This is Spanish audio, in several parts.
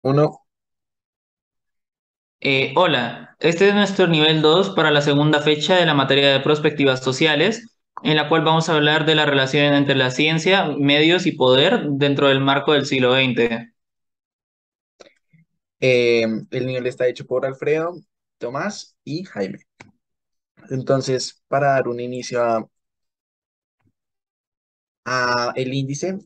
Uno, Hola, este es nuestro nivel 2 para la segunda fecha de la materia de perspectivas sociales, en la cual vamos a hablar de la relación entre la ciencia, medios y poder dentro del marco del siglo XX. el nivel está hecho por Alfredo, Tomás y Jaime. Entonces, para dar un inicio a el índice,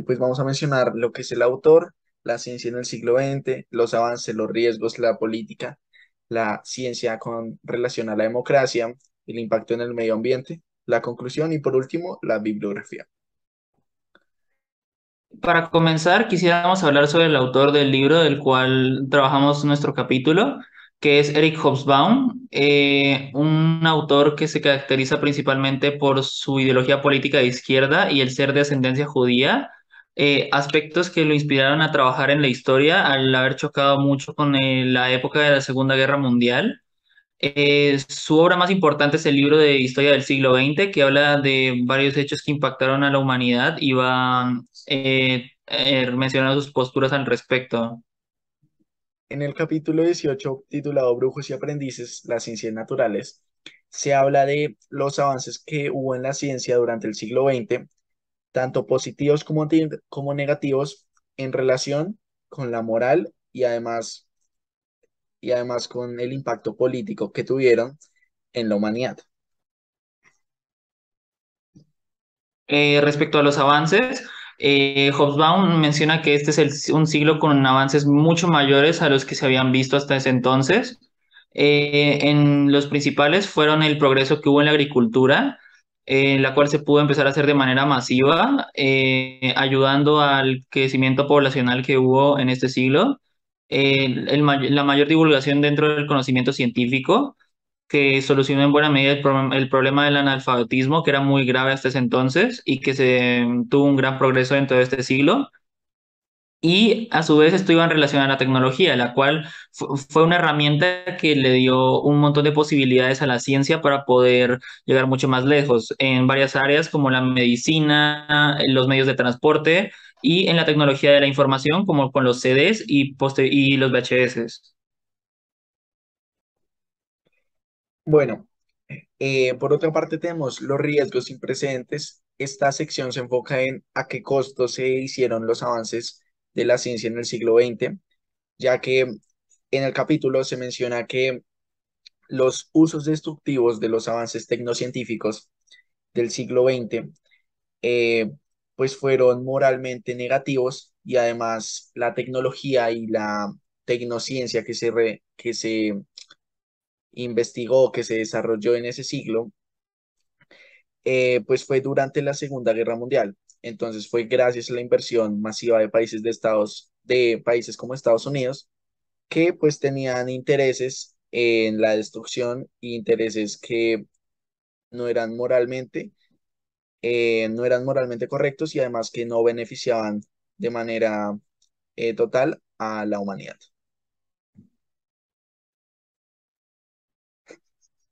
pues vamos a mencionar lo que es el autor, la ciencia en el siglo XX, los avances, los riesgos, la política, la ciencia con relación a la democracia, el impacto en el medio ambiente, la conclusión y por último, la bibliografía. Para comenzar, quisiéramos hablar sobre el autor del libro del cual trabajamos nuestro capítulo, que es Eric Hobsbawm, un autor que se caracteriza principalmente por su ideología política de izquierda y el ser de ascendencia judía, aspectos que lo inspiraron a trabajar en la historia al haber chocado mucho con la época de la Segunda Guerra Mundial. Su obra más importante es el libro de Historia del siglo XX, que habla de varios hechos que impactaron a la humanidad y va mencionando sus posturas al respecto. En el capítulo 18, titulado Brujos y Aprendices, las ciencias naturales, se habla de los avances que hubo en la ciencia durante el siglo XX, tanto positivos como negativos, en relación con la moral y además con el impacto político que tuvieron en la humanidad. Respecto a los avances, Hobsbawm menciona que este es un siglo con avances mucho mayores a los que se habían visto hasta ese entonces. En los principales fueron el progreso que hubo en la agricultura, la cual se pudo empezar a hacer de manera masiva, ayudando al crecimiento poblacional que hubo en este siglo. La mayor divulgación dentro del conocimiento científico que solucionó en buena medida el problema del analfabetismo, que era muy grave hasta ese entonces y que se tuvo un gran progreso en todo este siglo. Y a su vez esto iba en relación a la tecnología, la cual fue una herramienta que le dio un montón de posibilidades a la ciencia para poder llegar mucho más lejos en varias áreas como la medicina, los medios de transporte y en la tecnología de la información como con los CDs y los VHS. Bueno, por otra parte tenemos los riesgos sin precedentes. Esta sección se enfoca en a qué costo se hicieron los avances de la ciencia en el siglo XX, ya que en el capítulo se menciona que los usos destructivos de los avances tecnocientíficos del siglo XX eh, pues fueron moralmente negativos y además la tecnología y la tecnociencia que se investigó, que se desarrolló en ese siglo, pues fue durante la Segunda Guerra Mundial. Entonces fue gracias a la inversión masiva de países como Estados Unidos, que pues tenían intereses en la destrucción e intereses que no eran moralmente, no eran moralmente correctos y además que no beneficiaban de manera total a la humanidad.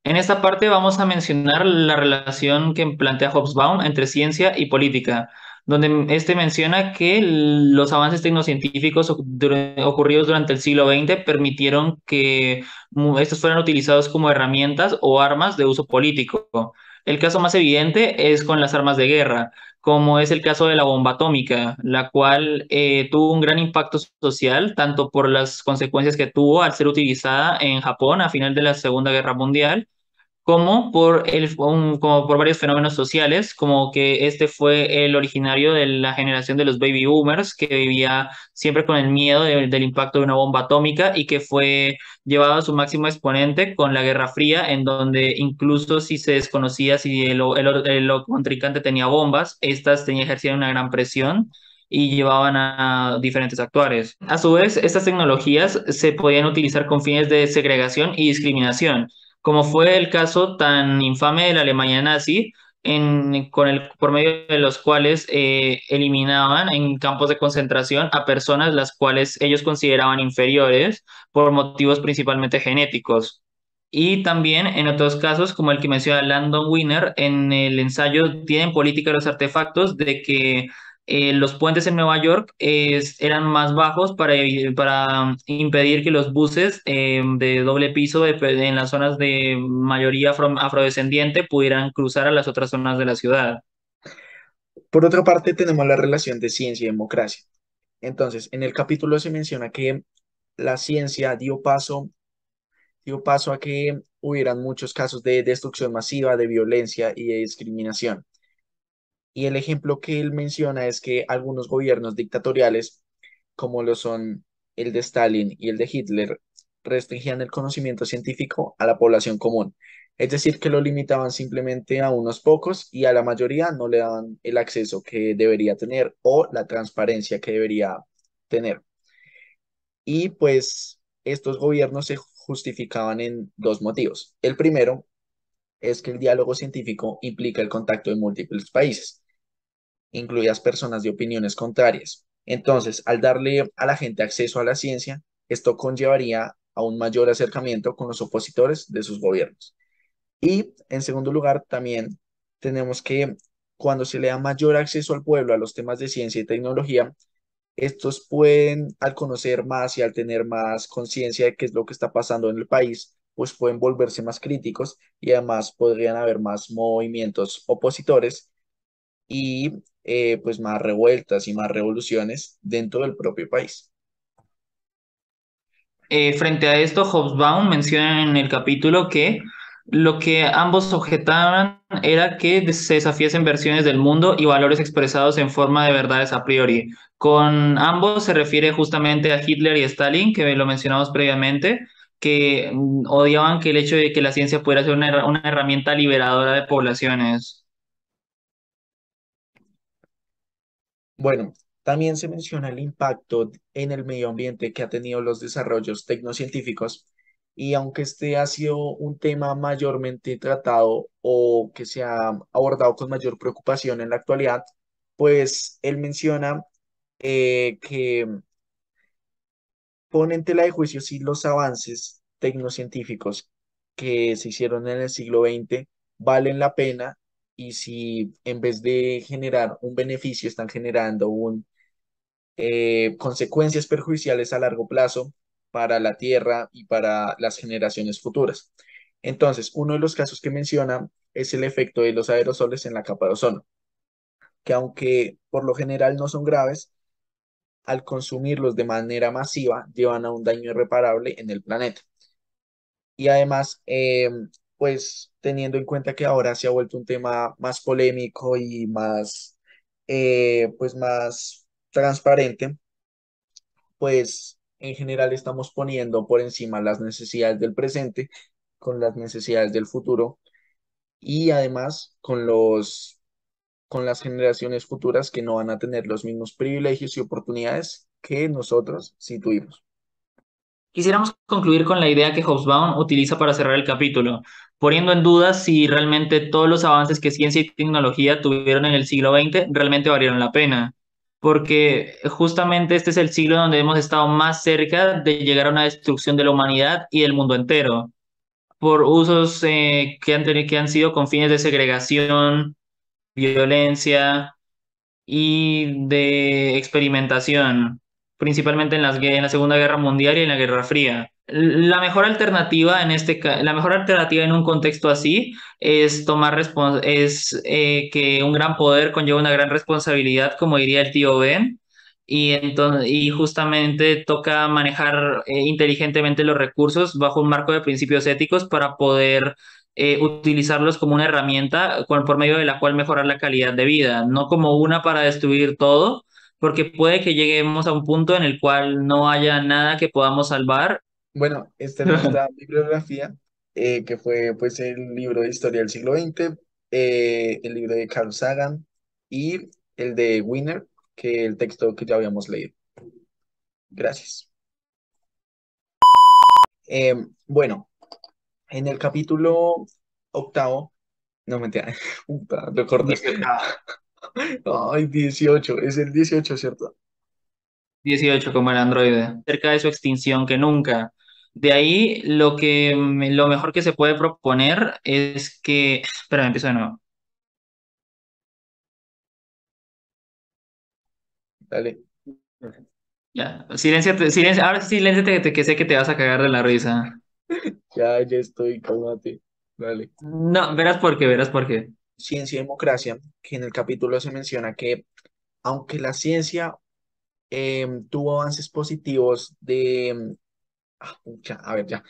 En esta parte vamos a mencionar la relación que plantea Hobsbawm entre ciencia y política, donde este menciona que los avances tecnocientíficos ocurridos durante el siglo XX permitieron que estos fueran utilizados como herramientas o armas de uso político. El caso más evidente es con las armas de guerra, como es el caso de la bomba atómica, la cual tuvo un gran impacto social, tanto por las consecuencias que tuvo al ser utilizada en Japón a final de la Segunda Guerra Mundial, como por varios fenómenos sociales, como que este fue el originario de la generación de los baby boomers, que vivía siempre con el miedo del impacto de una bomba atómica y que fue llevado a su máximo exponente con la Guerra Fría, en donde incluso si se desconocía si el contrincante tenía bombas, estas ejercían una gran presión y llevaban a diferentes actuares. A su vez, estas tecnologías se podían utilizar con fines de segregación y discriminación, como fue el caso tan infame de la Alemania nazi, por medio de los cuales eliminaban en campos de concentración a personas las cuales ellos consideraban inferiores por motivos principalmente genéticos. Y también en otros casos, como el que menciona Landon Winner, en el ensayo Tienen política los artefactos, de que los puentes en Nueva York eran más bajos para impedir que los buses de doble piso en las zonas de mayoría afrodescendiente pudieran cruzar a las otras zonas de la ciudad. Por otra parte, tenemos la relación de ciencia y democracia. Entonces, en el capítulo se menciona que la ciencia dio paso a que hubieran muchos casos de destrucción masiva, de violencia y de discriminación. Y el ejemplo que él menciona es que algunos gobiernos dictatoriales, como lo son el de Stalin y el de Hitler, restringían el conocimiento científico a la población común. Es decir, que lo limitaban simplemente a unos pocos y a la mayoría no le daban el acceso que debería tener o la transparencia que debería tener. Y pues estos gobiernos se justificaban en dos motivos. El primero es que el diálogo científico implica el contacto de múltiples países, incluidas personas de opiniones contrarias. Entonces, al darle a la gente acceso a la ciencia, esto conllevaría a un mayor acercamiento con los opositores de sus gobiernos. Y en segundo lugar, también tenemos que cuando se le da mayor acceso al pueblo a los temas de ciencia y tecnología, estos pueden, al conocer más y al tener más conciencia de qué es lo que está pasando en el país, pues pueden volverse más críticos y además podrían haber más movimientos opositores y pues más revueltas y más revoluciones dentro del propio país. Frente a esto, Hobsbawm menciona en el capítulo que lo que ambos objetaban era que se desafiesen versiones del mundo y valores expresados en forma de verdades a priori. Con ambos se refiere justamente a Hitler y Stalin, que lo mencionamos previamente, que odiaban que el hecho de que la ciencia pudiera ser una herramienta liberadora de poblaciones. Bueno, también se menciona el impacto en el medio ambiente que ha tenido los desarrollos tecnocientíficos y aunque este ha sido un tema mayormente tratado o que se ha abordado con mayor preocupación en la actualidad, pues él menciona que pone en tela de juicio si los avances tecnocientíficos que se hicieron en el siglo XX valen la pena y si en vez de generar un beneficio están generando consecuencias perjudiciales a largo plazo para la Tierra y para las generaciones futuras. Entonces, uno de los casos que menciona es el efecto de los aerosoles en la capa de ozono, que aunque por lo general no son graves, al consumirlos de manera masiva llevan a un daño irreparable en el planeta. Y además, pues teniendo en cuenta que ahora se ha vuelto un tema más polémico y más, pues más transparente, pues en general estamos poniendo por encima las necesidades del presente con las necesidades del futuro y además con las generaciones futuras que no van a tener los mismos privilegios y oportunidades que nosotros sí tuvimos. Quisiéramos concluir con la idea que Hobsbawm utiliza para cerrar el capítulo, poniendo en duda si realmente todos los avances que ciencia y tecnología tuvieron en el siglo XX realmente valieron la pena, porque justamente este es el siglo donde hemos estado más cerca de llegar a una destrucción de la humanidad y del mundo entero, por usos que han sido con fines de segregación, violencia y de experimentación, principalmente en la Segunda Guerra Mundial y en la Guerra Fría. La mejor alternativa en un contexto así es que un gran poder conlleva una gran responsabilidad, como diría el tío Ben. Y justamente toca manejar inteligentemente los recursos bajo un marco de principios éticos para poder utilizarlos como una herramienta por medio de la cual mejorar la calidad de vida, no como una para destruir todo, porque puede que lleguemos a un punto en el cual no haya nada que podamos salvar. Bueno, esta es nuestra bibliografía, que fue pues el libro de historia del siglo XX, el libro de Carl Sagan y el de Winner, que el texto que ya habíamos leído. Gracias. Bueno, en el capítulo octavo, no mentira, puta, lo cortas. 18, Ay, 18, es el 18, ¿cierto? 18 como el androide, cerca de su extinción que nunca. De ahí lo mejor que se puede proponer es que, espera, empiezo de nuevo. Dale. Ya, silénciate, ahora sí silénciate que sé que te vas a cagar de la risa. Ya estoy, cálmate. Dale. No, verás por qué. Ciencia y democracia, que en el capítulo se menciona que aunque la ciencia tuvo avances positivos de... pucha, a ver, ya.